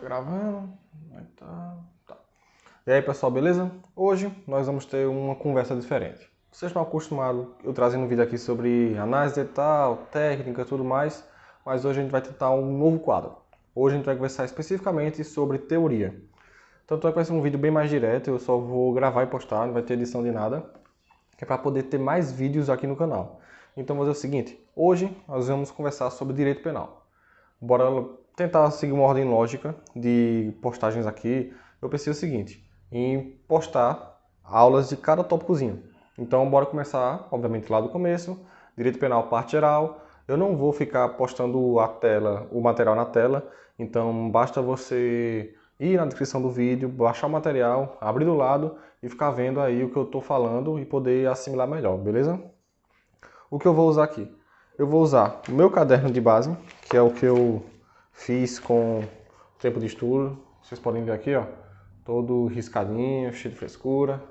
Gravando. Tá. E aí, pessoal, beleza? Hoje nós vamos ter uma conversa diferente. Vocês estão acostumados eu trazendo um vídeo aqui sobre análise de tal, técnica e tudo mais, mas hoje a gente vai tentar um novo quadro. Hoje a gente vai conversar especificamente sobre teoria. Tanto é que vai ser um vídeo bem mais direto, eu só vou gravar e postar, não vai ter edição de nada, que é para poder ter mais vídeos aqui no canal. Então vou fazer o seguinte, hoje nós vamos conversar sobre direito penal. Bora tentar seguir uma ordem lógica de postagens aqui. Eu pensei o seguinte, em postar aulas de cada tópicozinho. Então bora começar, obviamente, lá do começo, direito penal, parte geral. Eu não vou ficar postando o material na tela, então basta você ir na descrição do vídeo, baixar o material, abrir do lado e ficar vendo aí o que eu estou falando e poder assimilar melhor, beleza? O que eu vou usar aqui? Eu vou usar o meu caderno de base, que é o que eu fiz com tempo de estudo. Vocês podem ver aqui, ó, todo riscadinho, cheio de frescura,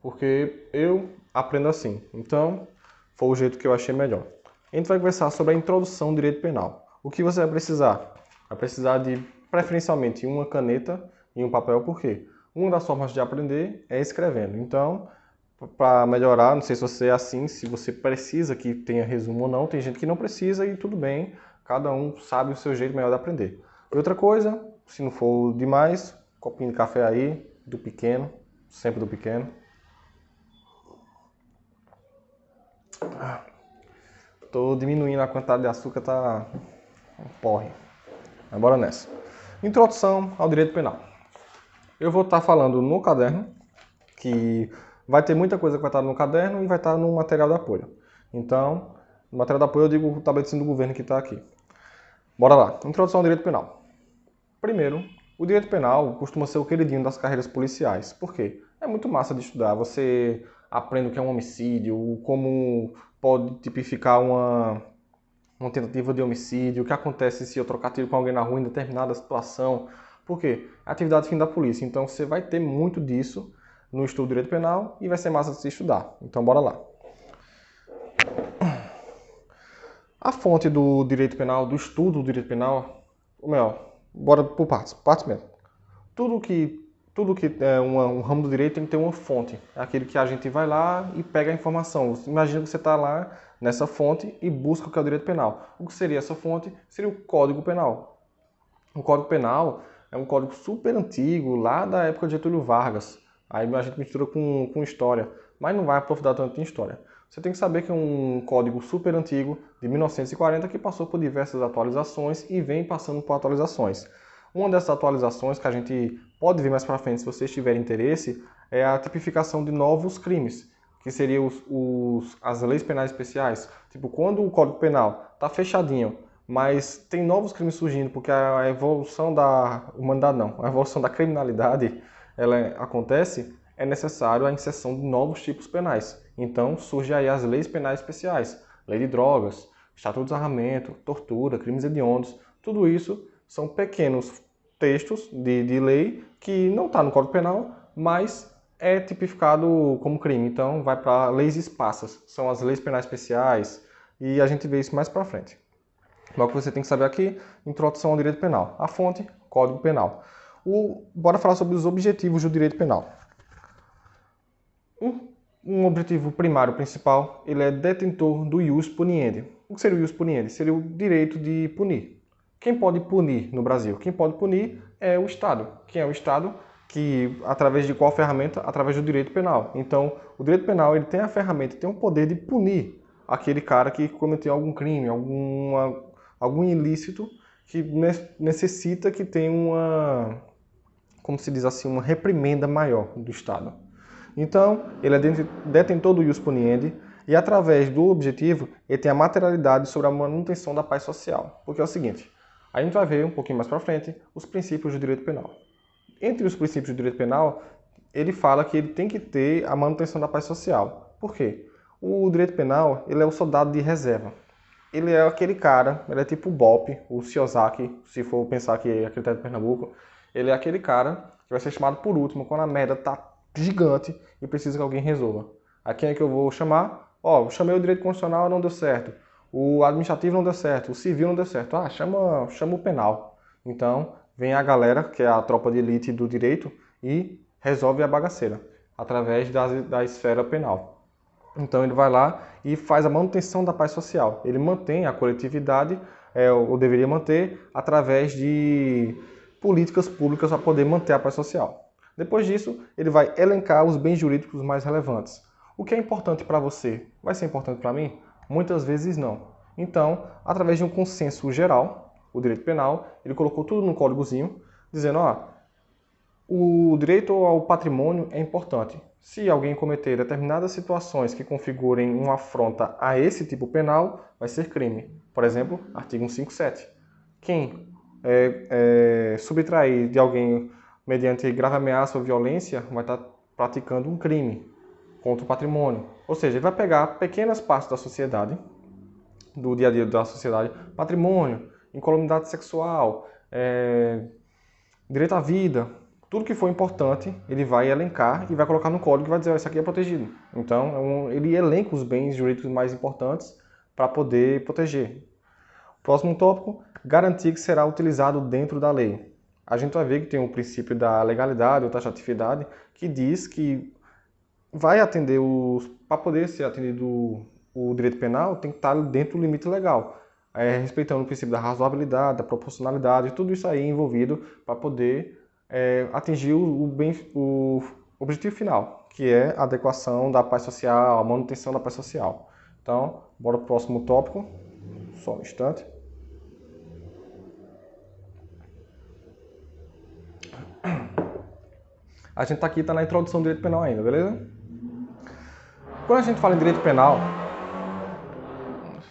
porque eu aprendo assim. Então, foi o jeito que eu achei melhor. A gente vai conversar sobre a introdução ao direito penal. O que você vai precisar? Vai precisar de, preferencialmente, uma caneta e um papel, porque uma das formas de aprender é escrevendo. Então, para melhorar, não sei se você é assim, se você precisa que tenha resumo ou não, tem gente que não precisa e tudo bem, cada um sabe o seu jeito melhor de aprender. E outra coisa, se não for demais, copinho de café aí, do pequeno, sempre do pequeno. Tô diminuindo a quantidade de açúcar, tá um porre. Mas bora nessa. Introdução ao direito penal. Eu vou estar falando no caderno, que vai ter muita coisa que vai estar no caderno e vai estar no material de apoio. Então, no material de apoio eu digo o tabletezinho do governo que está aqui. Bora lá. Introdução ao direito penal. Primeiro, o direito penal costuma ser o queridinho das carreiras policiais. Por quê? É muito massa de estudar. Você aprende o que é um homicídio, como pode tipificar uma tentativa de homicídio, o que acontece se eu trocar tiro com alguém na rua em determinada situação. Por quê? É atividade fim da polícia. Então você vai ter muito disso no estudo do direito penal e vai ser massa de se estudar. Então bora lá. A fonte do direito penal, do estudo do direito penal, ou melhor, bora por partes, partes mesmo. Tudo que é um ramo do direito tem que ter uma fonte. É aquele que a gente vai lá e pega a informação. Imagina que você está lá nessa fonte e busca o que é o direito penal. O que seria essa fonte? Seria o Código Penal. O Código Penal é um código super antigo, lá da época de Getúlio Vargas. Aí a gente mistura com história, mas não vai aprofundar tanto em história. Você tem que saber que é um código super antigo, de 1940, que passou por diversas atualizações e vem passando por atualizações. Uma dessas atualizações que a gente pode ver mais para frente, se vocês tiverem interesse, é a tipificação de novos crimes, que seriam as leis penais especiais. Tipo, quando o Código Penal está fechadinho, mas tem novos crimes surgindo, porque a evolução da humanidade não, a evolução da criminalidade, ela acontece, é necessário a inserção de novos tipos penais. Então surge aí as leis penais especiais, lei de drogas, estatuto de desarmamento, tortura, crimes hediondos, tudo isso são pequenos textos de lei que não está no Código Penal, mas é tipificado como crime. Então vai para leis esparsas, são as leis penais especiais, e a gente vê isso mais para frente. Mas o que você tem que saber aqui, introdução ao direito penal. A fonte, Código Penal. Bora falar sobre os objetivos do direito penal. Um objetivo primário principal, ele é detentor do ius puniendi. O que seria o ius puniendi? Seria o direito de punir. Quem pode punir no Brasil? Quem pode punir é o Estado. Quem é o Estado? Que através de qual ferramenta? Através do direito penal. Então, o direito penal ele tem a ferramenta, tem o poder de punir aquele cara que cometeu algum crime, algum ilícito que necessita que tenha como se diz assim, uma reprimenda maior do Estado. Então, ele é detentor do ius puniendi e, através do objetivo, ele tem a materialidade sobre a manutenção da paz social. Porque é o seguinte, a gente vai ver um pouquinho mais para frente os princípios do direito penal. Entre os princípios do direito penal, ele fala que ele tem que ter a manutenção da paz social. Por quê? O direito penal, ele é o soldado de reserva. Ele é aquele cara, ele é tipo o BOPE, o Shiozaki, se for pensar que é critério de Pernambuco. Ele é aquele cara que vai ser chamado por último quando a merda tá gigante e precisa que alguém resolva. A quem é que eu vou chamar? Ó, chamei o direito constitucional, não deu certo. O administrativo não deu certo. O civil não deu certo. Ah, chama o penal. Então, vem a galera, que é a tropa de elite do direito, e resolve a bagaceira, através da esfera penal. Então ele vai lá e faz a manutenção da paz social. Ele mantém a coletividade, ou deveria manter, através de políticas públicas para poder manter a paz social. Depois disso, ele vai elencar os bens jurídicos mais relevantes. O que é importante para você vai ser importante para mim? Muitas vezes não. Então, através de um consenso geral, o direito penal, ele colocou tudo num códigozinho, dizendo, o direito ao patrimônio é importante. Se alguém cometer determinadas situações que configurem uma afronta a esse tipo penal, vai ser crime. Por exemplo, artigo 157. Quem subtrair de alguém mediante grave ameaça ou violência vai estar praticando um crime contra o patrimônio. Ou seja, ele vai pegar pequenas partes da sociedade, do dia a dia da sociedade, patrimônio, incolumidade sexual, direito à vida, tudo que for importante, ele vai elencar e vai colocar no código e vai dizer, isso aqui é protegido. Então, ele elenca os bens jurídicos mais importantes para poder proteger. Próximo tópico, garantir que será utilizado dentro da lei. A gente vai ver que tem o princípio da legalidade ou taxatividade, que diz que vai atender para poder ser atendido o direito penal, tem que estar dentro do limite legal, respeitando o princípio da razoabilidade, da proporcionalidade, tudo isso aí envolvido para poder atingir o objetivo final, que é a adequação da paz social, a manutenção da paz social. Então, bora para o próximo tópico. Só um instante. A gente está na introdução do direito penal ainda, beleza? Quando a gente fala em direito penal...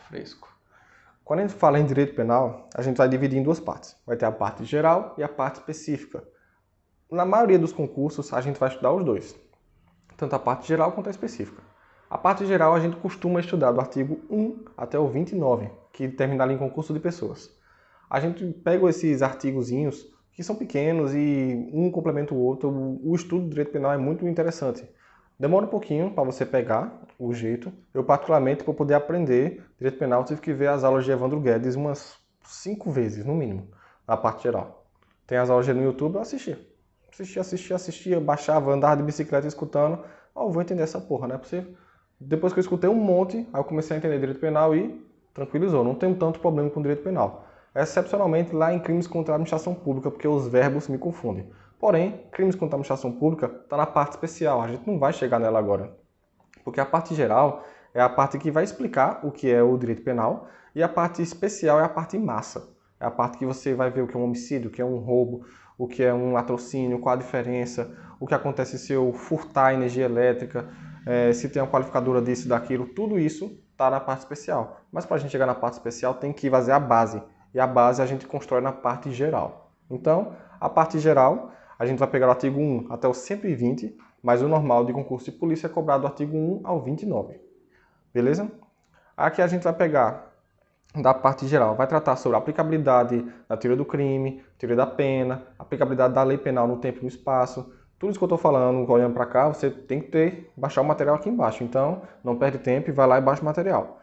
Fresco. Quando a gente fala em direito penal, a gente vai dividir em duas partes. Vai ter a parte geral e a parte específica. Na maioria dos concursos, a gente vai estudar os dois. Tanto a parte geral quanto a específica. A parte geral, a gente costuma estudar do artigo 1 até o 29, que termina ali em concurso de pessoas. A gente pega esses artigozinhos, que são pequenos e um complementa o outro. O estudo do direito penal é muito interessante. Demora um pouquinho para você pegar o jeito. Eu, particularmente, para poder aprender direito penal, tive que ver as aulas de Evandro Guedes umas 5 vezes, no mínimo, na parte geral. Tem as aulas no YouTube, eu assistia, baixava, andava de bicicleta escutando. Eu vou entender essa porra, não é possível? Depois que eu escutei um monte, aí eu comecei a entender direito penal e tranquilizou. Não tenho tanto problema com direito penal. Excepcionalmente lá em crimes contra a administração pública, porque os verbos me confundem. Porém, crimes contra a administração pública está na parte especial. A gente não vai chegar nela agora. Porque a parte geral é a parte que vai explicar o que é o direito penal e a parte especial é a parte massa. É a parte que você vai ver o que é um homicídio, o que é um roubo, o que é um latrocínio, qual a diferença, o que acontece se eu furtar energia elétrica, se tem uma qualificadora disso e daquilo, tudo isso está na parte especial. Mas para a gente chegar na parte especial tem que fazer a base. E a base a gente constrói na parte geral. Então, a parte geral, a gente vai pegar o artigo 1 até o 120, mas o normal de concurso de polícia é cobrado do artigo 1 ao 29. Beleza? Aqui a gente vai pegar da parte geral, vai tratar sobre a aplicabilidade da teoria do crime, teoria da pena, aplicabilidade da lei penal no tempo e no espaço. Tudo isso que eu estou falando, olhando para cá, você tem que baixar o material aqui embaixo. Então, não perde tempo e vai lá e baixa o material.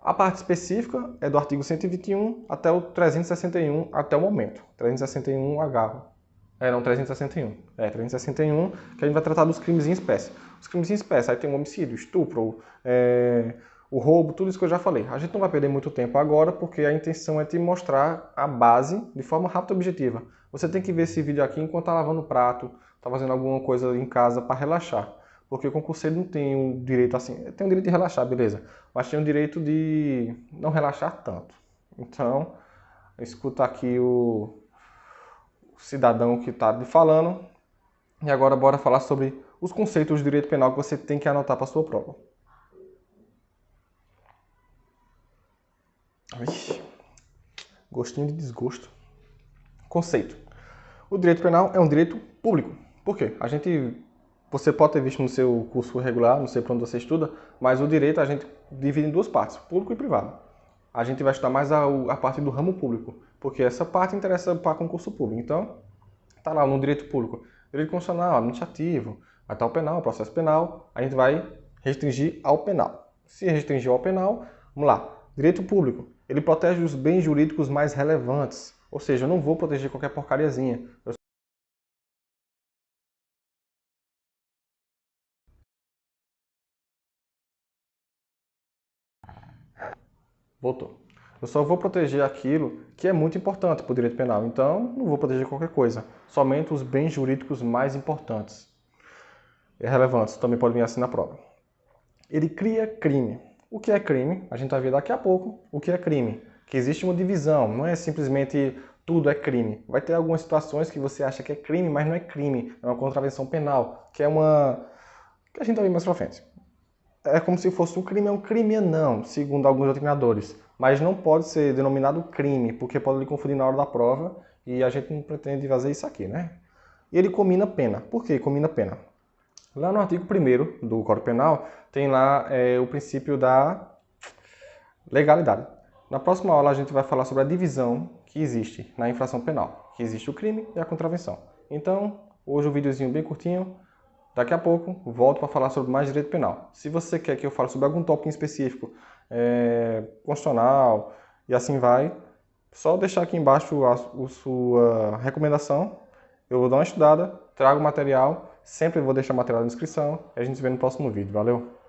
A parte específica é do artigo 121 até o 361 até o momento. 361H. 361. 361, que a gente vai tratar dos crimes em espécie. Os crimes em espécie, aí tem o homicídio, estupro, o roubo, tudo isso que eu já falei. A gente não vai perder muito tempo agora, porque a intenção é te mostrar a base de forma rápida e objetiva. Você tem que ver esse vídeo aqui enquanto está lavando o prato, está fazendo alguma coisa em casa para relaxar. Porque o concurseiro não tem o direito assim, tem o direito de relaxar, beleza, mas tem o direito de não relaxar tanto. Então, escuta aqui o cidadão que está lhe falando. E agora bora falar sobre os conceitos de direito penal que você tem que anotar para a sua prova. Ixi, gostinho de desgosto. Conceito. O direito penal é um direito público. Por quê? Você pode ter visto no seu curso regular, não sei para onde você estuda, mas o direito a gente divide em duas partes, público e privado. A gente vai estudar mais a parte do ramo público, porque essa parte interessa para concurso público. Então, tá lá no direito público, direito constitucional, administrativo, vai estar o penal, processo penal, a gente vai restringir ao penal. Se restringir ao penal, vamos lá. Direito público, ele protege os bens jurídicos mais relevantes. Ou seja, eu não vou proteger qualquer porcariazinha. Voltou. Eu só vou proteger aquilo que é muito importante para o direito penal. Então, não vou proteger qualquer coisa. Somente os bens jurídicos mais importantes e relevantes também podem vir assim na prova. Ele cria crime. O que é crime? A gente vai ver daqui a pouco o que é crime. Que existe uma divisão, não é simplesmente tudo é crime. Vai ter algumas situações que você acha que é crime, mas não é crime. É uma contravenção penal, que é uma... que a gente vai ver mais pra frente. É como se fosse um crime não, segundo alguns doutrinadores. Mas não pode ser denominado crime, porque pode lhe confundir na hora da prova e a gente não pretende fazer isso aqui, né? E ele comina pena. Por que comina pena? Lá no artigo 1º do Código Penal, tem lá o princípio da legalidade. Na próxima aula a gente vai falar sobre a divisão que existe na infração penal, que existe o crime e a contravenção. Então, hoje um videozinho bem curtinho. Daqui a pouco, volto para falar sobre mais direito penal. Se você quer que eu fale sobre algum tópico em específico, constitucional e assim vai, só deixar aqui embaixo a sua recomendação. Eu vou dar uma estudada, trago o material, sempre vou deixar o material na descrição e a gente se vê no próximo vídeo. Valeu!